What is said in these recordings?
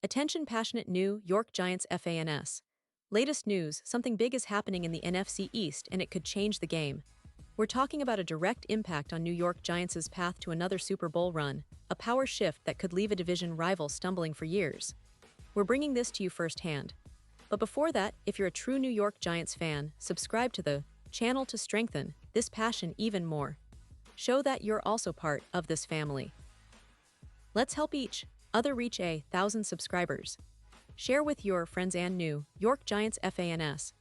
Attention passionate New York Giants fans. Latest news, something big is happening in the NFC East and it could change the game. We're talking about a direct impact on New York Giants' path to another Super Bowl run, a power shift that could leave a division rival stumbling for years. We're bringing this to you firsthand. But before that, if you're a true New York Giants fan, subscribe to the channel to strengthen this passion even more. Show that you're also part of this family. Let's help each other reach 1,000 subscribers. Share with your friends and New York Giants fans.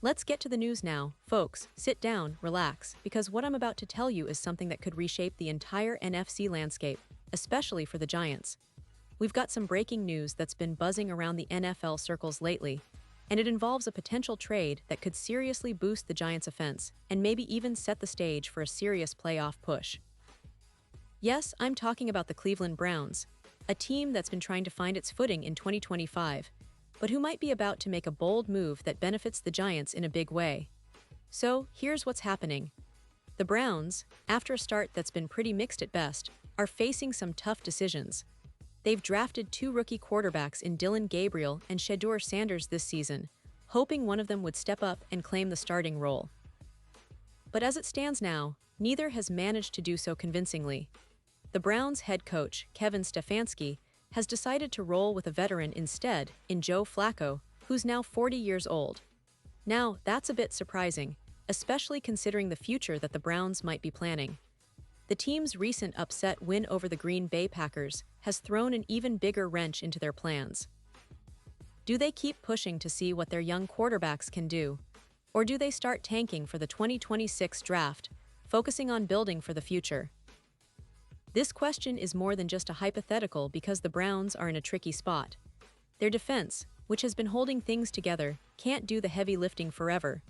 Let's get to the news now, folks. Sit down, relax, because what I'm about to tell you is something that could reshape the entire NFC landscape, especially for the Giants. We've got some breaking news that's been buzzing around the NFL circles lately, and it involves a potential trade that could seriously boost the Giants' offense and maybe even set the stage for a serious playoff push. Yes, I'm talking about the Cleveland Browns, a team that's been trying to find its footing in 2025, but who might be about to make a bold move that benefits the Giants in a big way. So, here's what's happening. The Browns, after a start that's been pretty mixed at best, are facing some tough decisions. They've drafted 2 rookie quarterbacks in Dillon Gabriel and Shedeur Sanders this season, hoping one of them would step up and claim the starting role. But as it stands now, neither has managed to do so convincingly. The Browns' head coach, Kevin Stefanski, has decided to roll with a veteran instead in Joe Flacco, who's now 40 years old. Now, that's a bit surprising, especially considering the future that the Browns might be planning. The team's recent upset win over the Green Bay Packers has thrown an even bigger wrench into their plans. Do they keep pushing to see what their young quarterbacks can do? Or do they start tanking for the 2026 draft, focusing on building for the future? This question is more than just a hypothetical because the Browns are in a tricky spot. Their defense, which has been holding things together, can't do the heavy lifting forever.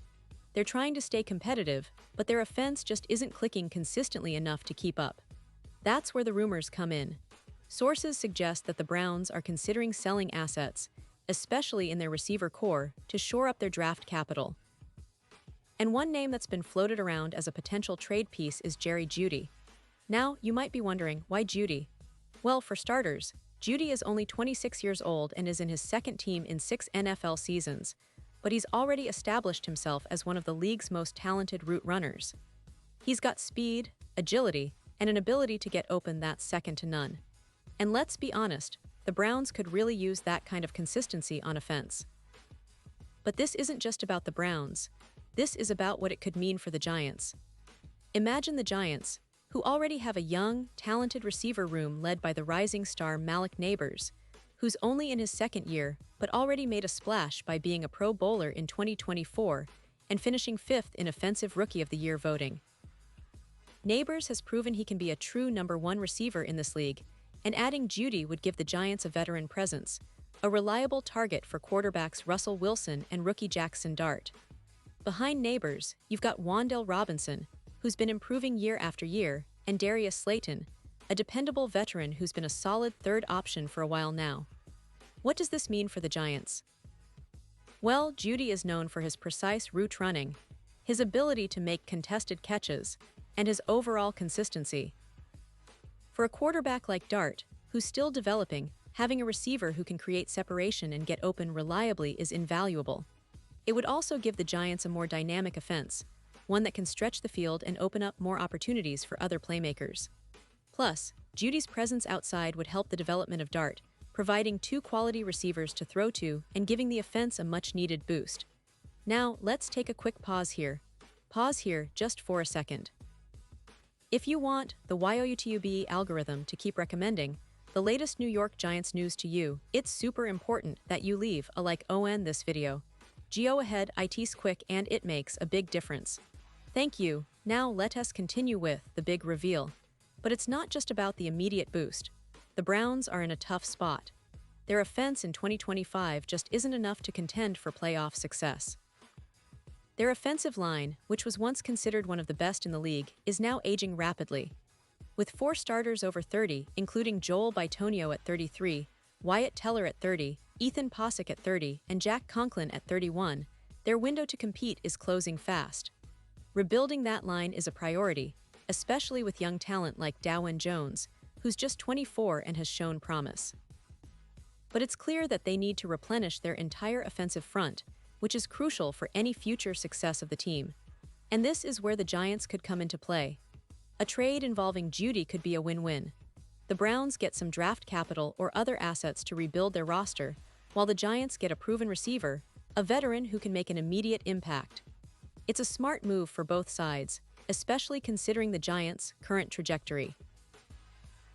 They're trying to stay competitive, but their offense just isn't clicking consistently enough to keep up. That's where the rumors come in. Sources suggest that the Browns are considering selling assets, especially in their receiver core, to shore up their draft capital. And one name that's been floated around as a potential trade piece is Jeudy. Now, you might be wondering, why Jeudy? Well, for starters, Jeudy is only 26 years old and is in his second team in 6 NFL seasons, but he's already established himself as one of the league's most talented route runners. He's got speed, agility, and an ability to get open that's second to none. And let's be honest, the Browns could really use that kind of consistency on offense. But this isn't just about the Browns. This is about what it could mean for the Giants. Imagine the Giants, who already have a young, talented receiver room led by the rising star Malik Nabers, who's only in his second year but already made a splash by being a Pro Bowler in 2024 and finishing 5th in Offensive Rookie of the Year voting. Nabers has proven he can be a true number 1 receiver in this league, and adding Jeudy would give the Giants a veteran presence, a reliable target for quarterbacks Russell Wilson and rookie Jackson Dart. Behind Nabers, you've got Wan'Dale Robinson, who's been improving year after year, and Darius Slayton, a dependable veteran who's been a solid third option for a while now. What does this mean for the Giants? Well, Jeudy is known for his precise route running, his ability to make contested catches, and his overall consistency. For a quarterback like Dart, who's still developing, having a receiver who can create separation and get open reliably is invaluable. It would also give the Giants a more dynamic offense, one that can stretch the field and open up more opportunities for other playmakers. Plus, Jeudy's presence outside would help the development of Dart, providing 2 quality receivers to throw to and giving the offense a much-needed boost. Now, let's take a quick pause here. Pause here just for a second. If you want the YouTube algorithm to keep recommending the latest New York Giants news to you, it's super important that you leave a like on this video. Go ahead, it's quick and it makes a big difference. Thank you. Now let us continue with the big reveal. But it's not just about the immediate boost. The Browns are in a tough spot. Their offense in 2025 just isn't enough to contend for playoff success. Their offensive line, which was once considered one of the best in the league, is now aging rapidly. With 4 starters over 30, including Joel Bitonio at 33, Wyatt Teller at 30, Ethan Posick at 30, and Jack Conklin at 31, their window to compete is closing fast. Rebuilding that line is a priority, especially with young talent like Dawand Jones, who's just 24 and has shown promise. but it's clear that they need to replenish their entire offensive front, which is crucial for any future success of the team. And this is where the Giants could come into play. A trade involving Jeudy could be a win-win. The Browns get some draft capital or other assets to rebuild their roster, while the Giants get a proven receiver, a veteran who can make an immediate impact. It's a smart move for both sides, especially considering the Giants' current trajectory.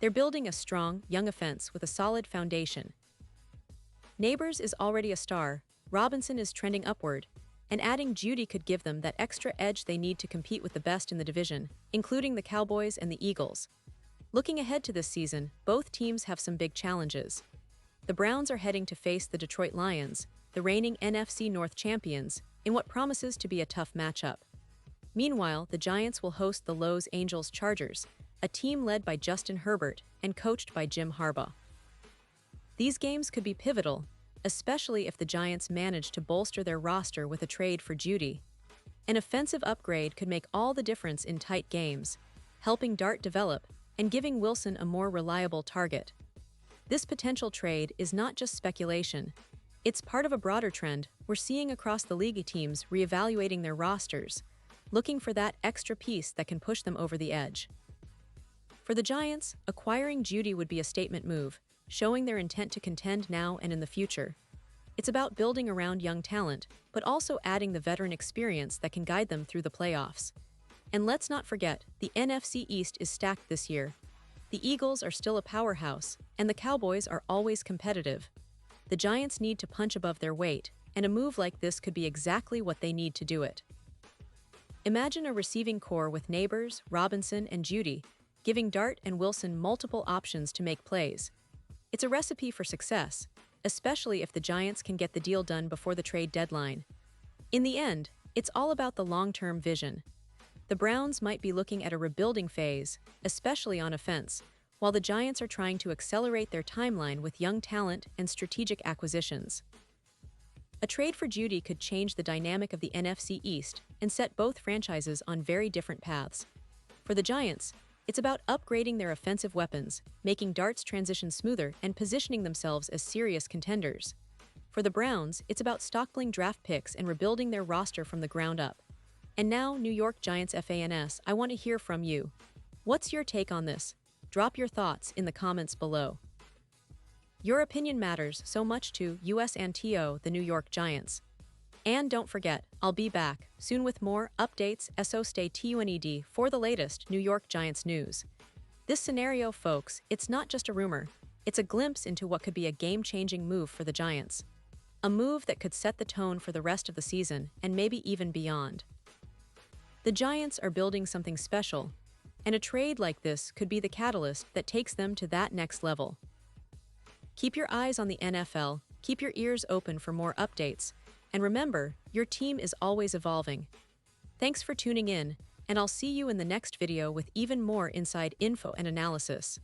They're building a strong, young offense with a solid foundation. Neighbors is already a star, Robinson is trending upward, and adding Jeudy could give them that extra edge they need to compete with the best in the division, including the Cowboys and the Eagles. Looking ahead to this season, both teams have some big challenges. The Browns are heading to face the Detroit Lions, the reigning NFC North champions, in what promises to be a tough matchup. Meanwhile, the Giants will host the Los Angeles Chargers, a team led by Justin Herbert and coached by Jim Harbaugh. These games could be pivotal, especially if the Giants manage to bolster their roster with a trade for Jeudy. An offensive upgrade could make all the difference in tight games, helping Dart develop and giving Wilson a more reliable target. This potential trade is not just speculation. It's part of a broader trend we're seeing across the league, teams reevaluating their rosters, looking for that extra piece that can push them over the edge. For the Giants, acquiring Jeudy would be a statement move, showing their intent to contend now and in the future. It's about building around young talent, but also adding the veteran experience that can guide them through the playoffs. And let's not forget, the NFC East is stacked this year. The Eagles are still a powerhouse, and the Cowboys are always competitive. The Giants need to punch above their weight, and a move like this could be exactly what they need to do it. Imagine a receiving core with Neighbors, Robinson, and Jeudy, giving Dart and Wilson multiple options to make plays. It's a recipe for success, especially if the Giants can get the deal done before the trade deadline. In the end, it's all about the long-term vision. The Browns might be looking at a rebuilding phase, especially on offense, while the Giants are trying to accelerate their timeline with young talent and strategic acquisitions. A trade for Jeudy could change the dynamic of the NFC East and set both franchises on very different paths. For the Giants, it's about upgrading their offensive weapons, making Dart's transition smoother, and positioning themselves as serious contenders. For the Browns, it's about stockpiling draft picks and rebuilding their roster from the ground up. And now, New York Giants fans, I want to hear from you. What's your take on this? Drop your thoughts in the comments below. Your opinion matters so much to us and to the New York Giants. And don't forget, I'll be back soon with more updates, so stay tuned for the latest New York Giants news. This scenario, folks, it's not just a rumor, it's a glimpse into what could be a game-changing move for the Giants. A move that could set the tone for the rest of the season and maybe even beyond. The Giants are building something special, and a trade like this could be the catalyst that takes them to that next level. Keep your eyes on the NFL, keep your ears open for more updates, and remember, your team is always evolving. Thanks for tuning in, and I'll see you in the next video with even more inside info and analysis.